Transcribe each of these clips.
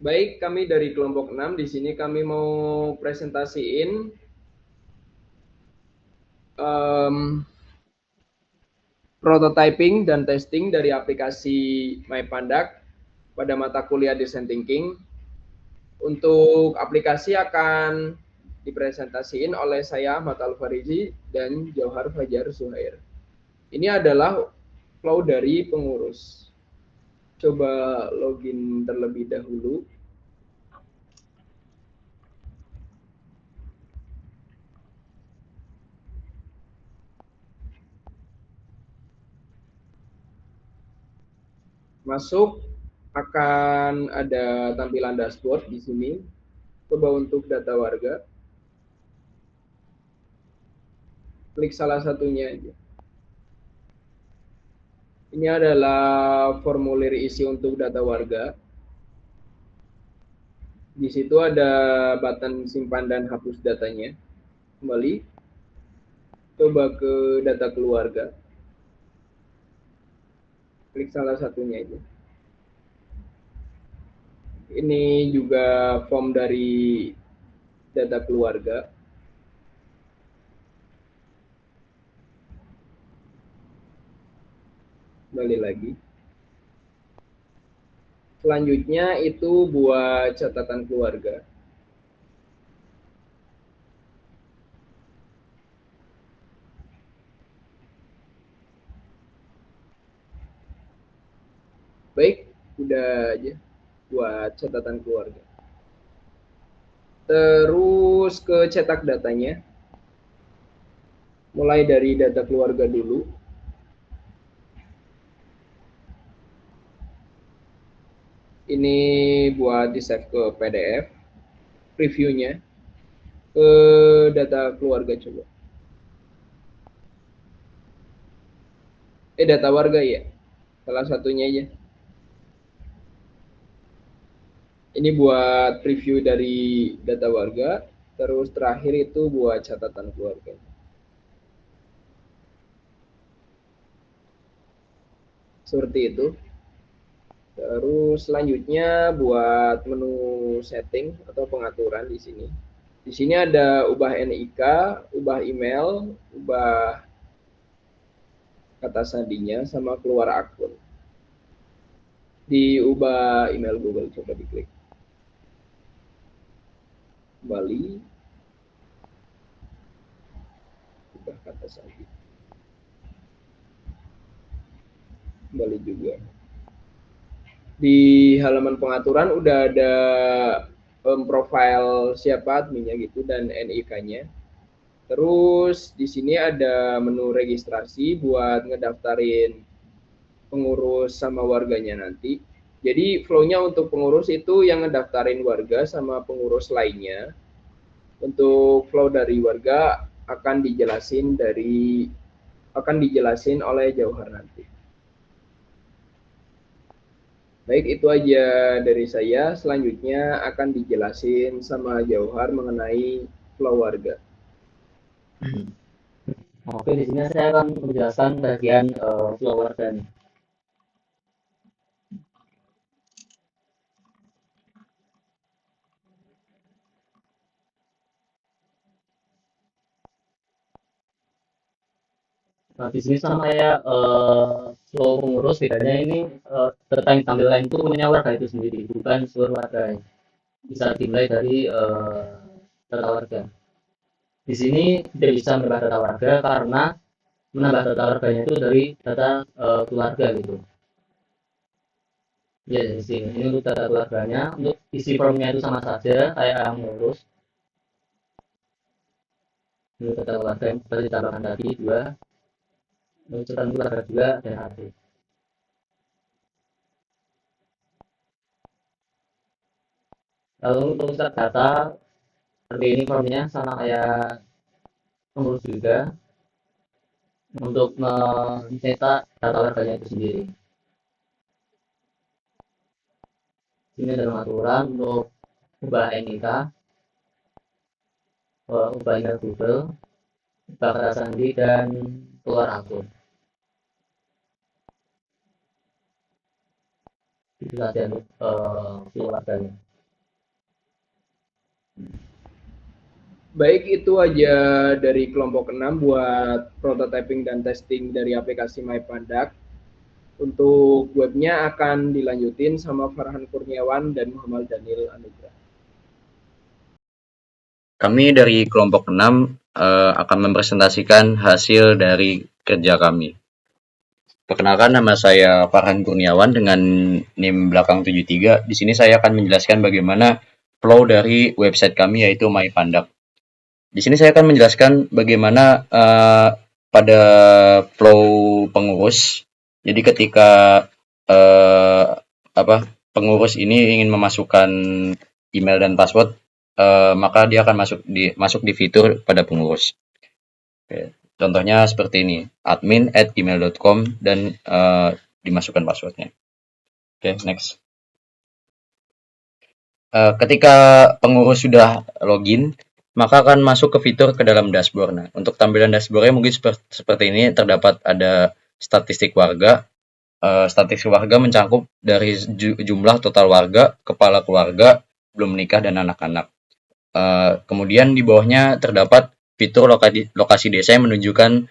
Baik, kami dari kelompok 6 di sini kami mau presentasiin prototyping dan testing dari aplikasi MyPandak pada mata kuliah Design Thinking. Untuk aplikasi akan dipresentasiin oleh saya Ahmad Al-Farizi dan Jauhar Fajar Zuhair. Ini adalah flow dari pengurus. Coba login terlebih dahulu. Masuk akan ada tampilan dashboard di sini. Coba untuk data warga. Klik salah satunya aja. Ini adalah formulir isi untuk data warga. Di situ ada button simpan dan hapus datanya. Kembali. Coba ke data keluarga. Klik salah satunya aja. Ini juga form dari data keluarga. Kembali lagi. Selanjutnya itu buat catatan keluarga. Baik, udah aja buat catatan keluarga. Terus ke cetak datanya. Mulai dari data keluarga dulu. Ini buat di-save ke PDF. Previewnya ke data keluarga coba. Data warga ya. Salah satunya aja. Ini buat preview dari data warga. Terus terakhir itu buat catatan keluarga. Seperti itu. Terus selanjutnya buat menu setting atau pengaturan di sini. Di sini ada ubah NIK, ubah email, ubah kata sandinya, sama keluar akun. Diubah email Google, coba diklik. Kembali. Ubah kata sandi. Kembali juga. Di halaman pengaturan udah ada profile siapa adminnya gitu dan NIK-nya. Terus di sini ada menu registrasi buat ngedaftarin pengurus sama warganya nanti. Jadi flow-nya untuk pengurus itu yang ngedaftarin warga sama pengurus lainnya. Untuk flow dari warga akan dijelasin oleh Jauhar nanti. Baik, itu aja dari saya. Selanjutnya akan dijelasin sama Jauhar mengenai flow warga. Oke, di sini saya akan menjelaskan bagian flow warga nih. Nah, di sini sama kayak flow pengurus, bedanya ini data yang tampil lain itu punya warga itu sendiri, bukan seluruh warga. Bisa dimulai dari data warga. Di sini tidak bisa menambah data warga karena menambah data warganya itu dari data keluarga gitu. Ya, di sini ini untuk data keluarganya, untuk isi formnya itu sama saja kayak yang mengurus. Ini data keluarga yang seperti ditambahkan tadi dua, untuk catatan keluarga juga dan arti. Lalu untuk set data seperti ini formnya sama kayak pengurus juga untuk mencetak data warganya itu sendiri. Ini adalah aturan untuk ubah NIK, ubah email Google, ubah kata sandi, dan keluar akun. Itu saja untuk flow warganya. Baik, itu aja dari kelompok 6 buat prototyping dan testing dari aplikasi MyPandak. Untuk webnya akan dilanjutin sama Farhan Kurniawan dan Muhammad Daniel Anugrah. Kami dari kelompok 6 akan mempresentasikan hasil dari kerja kami. Perkenalkan, nama saya Farhan Kurniawan dengan NIM belakang 73. Di sini saya akan menjelaskan bagaimana flow dari website kami yaitu MyPandak. Di sini saya akan menjelaskan bagaimana pada flow pengurus. Jadi ketika uh, pengurus ini ingin memasukkan email dan password, maka dia akan masuk di fitur pada pengurus. Oke. Contohnya seperti ini, admin@gmail.com dan dimasukkan passwordnya. Oke, next. Ketika pengurus sudah login, maka akan masuk ke fitur ke dalam dashboard. Nah, untuk tampilan dashboardnya mungkin seperti ini, terdapat ada statistik warga. Statistik warga mencakup dari jumlah total warga, kepala keluarga, belum menikah, dan anak-anak. Kemudian di bawahnya terdapat fitur lokasi desa yang menunjukkan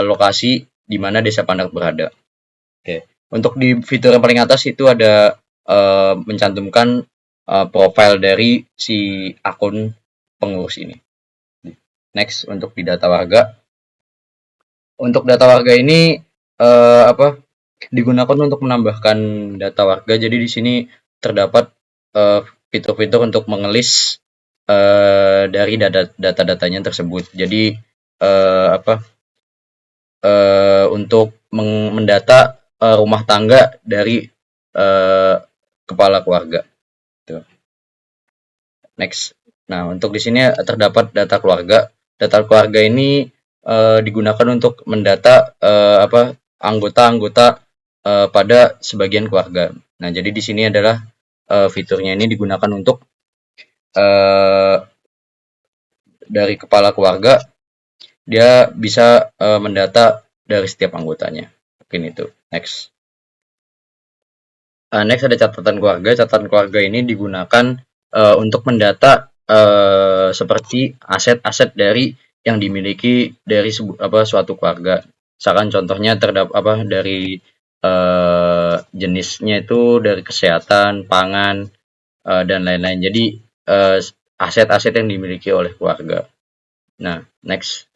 lokasi di mana desa Pandak berada. Oke. Untuk di fitur yang paling atas itu ada mencantumkan profil dari si akun pengurus ini. Next, untuk di data warga. Untuk data warga ini digunakan untuk menambahkan data warga. Jadi di sini terdapat fitur-fitur untuk mengelis dari data-datanya tersebut. Jadi untuk mendata rumah tangga dari kepala keluarga. Tuh. Next. Nah, untuk di sini terdapat data keluarga. Data keluarga ini digunakan untuk mendata anggota-anggota pada sebagian keluarga. Nah, jadi di sini adalah fiturnya ini digunakan untuk dari kepala keluarga, dia bisa mendata dari setiap anggotanya. Mungkin itu. Next. Next ada catatan keluarga. Catatan keluarga ini digunakan untuk mendata seperti aset-aset dari yang dimiliki dari suatu keluarga. Misalkan contohnya terdapat dari jenisnya itu dari kesehatan, pangan, dan lain-lain. Jadi aset-aset yang dimiliki oleh keluarga. Nah, next.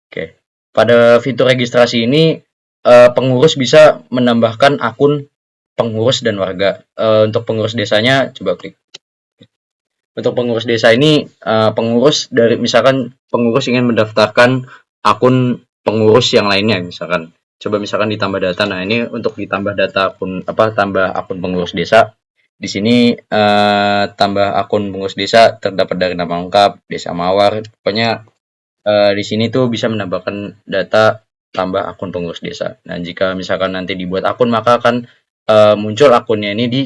Oke. Pada fitur registrasi ini pengurus bisa menambahkan akun pengurus dan warga. Untuk pengurus desanya coba klik. Untuk pengurus desa ini pengurus dari misalkan pengurus ingin mendaftarkan akun pengurus yang lainnya misalkan. Coba misalkan ditambah data. Nah, ini untuk ditambah data tambah akun pengurus desa. Di sini tambah akun pengurus desa terdapat dari nama lengkap, desa Mawar. Pokoknya di sini tuh bisa menambahkan data tambah akun pengurus desa. Nah, jika misalkan nanti dibuat akun, maka akan muncul akunnya ini di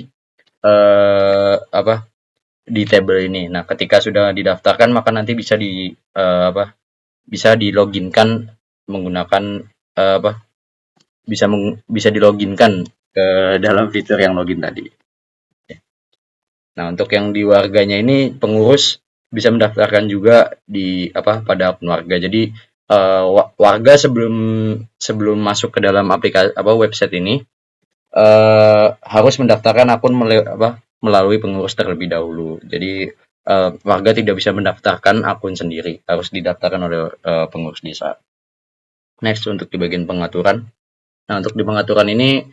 tabel ini. Nah, ketika sudah didaftarkan, maka nanti bisa diloginkan menggunakan bisa diloginkan ke dalam fitur yang login tadi. Nah, untuk yang di warganya ini pengurus bisa mendaftarkan juga pada akun warga. Jadi warga sebelum masuk ke dalam aplikasi website ini harus mendaftarkan akun melalui pengurus terlebih dahulu. Jadi warga tidak bisa mendaftarkan akun sendiri, harus didaftarkan oleh pengurus desa. Next, untuk di bagian pengaturan. Nah, untuk di pengaturan ini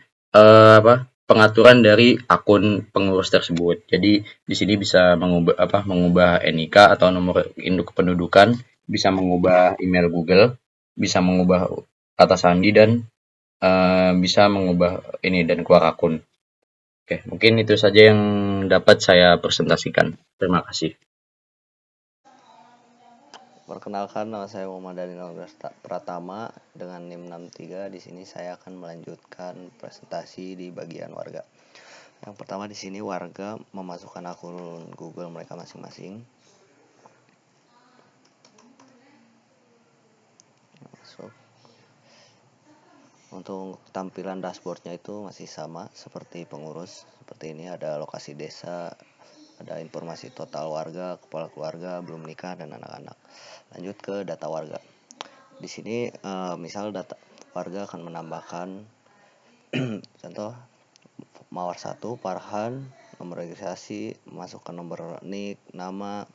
pengaturan dari akun pengurus tersebut. Jadi di sini bisa mengubah NIK atau nomor induk kependudukan, bisa mengubah email Google, bisa mengubah kata sandi dan bisa mengubah ini dan keluar akun. Oke, mungkin itu saja yang dapat saya presentasikan. Terima kasih. Perkenalkan, nama saya Muhammad Daniel Pratama dengan NIM 63. Di sini saya akan melanjutkan presentasi di bagian warga. Yang pertama di sini warga memasukkan akun Google mereka masing-masing. Masuk. Untuk tampilan dashboardnya itu masih sama seperti pengurus. Seperti ini ada lokasi desa, ada informasi total warga, kepala keluarga, belum nikah, dan anak-anak. Lanjut ke data warga. Di sini misal data warga akan menambahkan contoh Mawar 1, Farhan, nomor registrasi, masukkan nomor NIK, nama,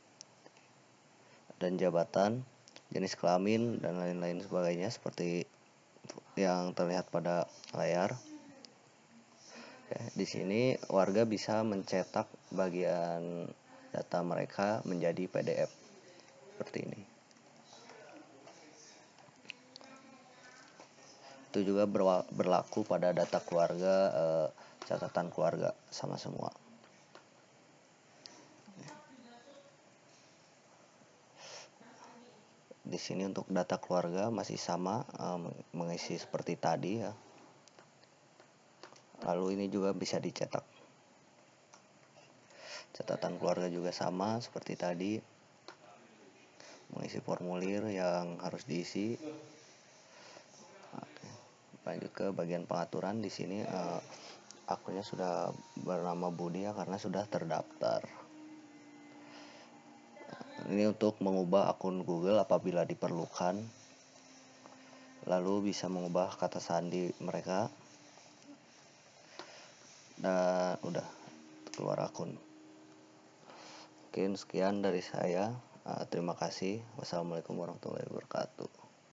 dan jabatan, jenis kelamin, dan lain-lain sebagainya seperti yang terlihat pada layar. Di sini warga bisa mencetak bagian data mereka menjadi PDF seperti ini. Itu juga berlaku pada data keluarga, catatan keluarga sama semua. Di sini untuk data keluarga masih sama, mengisi seperti tadi ya. Lalu ini juga bisa dicetak. Catatan keluarga juga sama seperti tadi, mengisi formulir yang harus diisi. Lanjut ke bagian pengaturan. Di sini akunnya sudah bernama Budi ya, karena sudah terdaftar. Ini untuk mengubah akun Google apabila diperlukan. Lalu bisa mengubah kata sandi mereka. Dan udah keluar akun. Mungkin sekian dari saya. Terima kasih. Wassalamualaikum warahmatullahi wabarakatuh.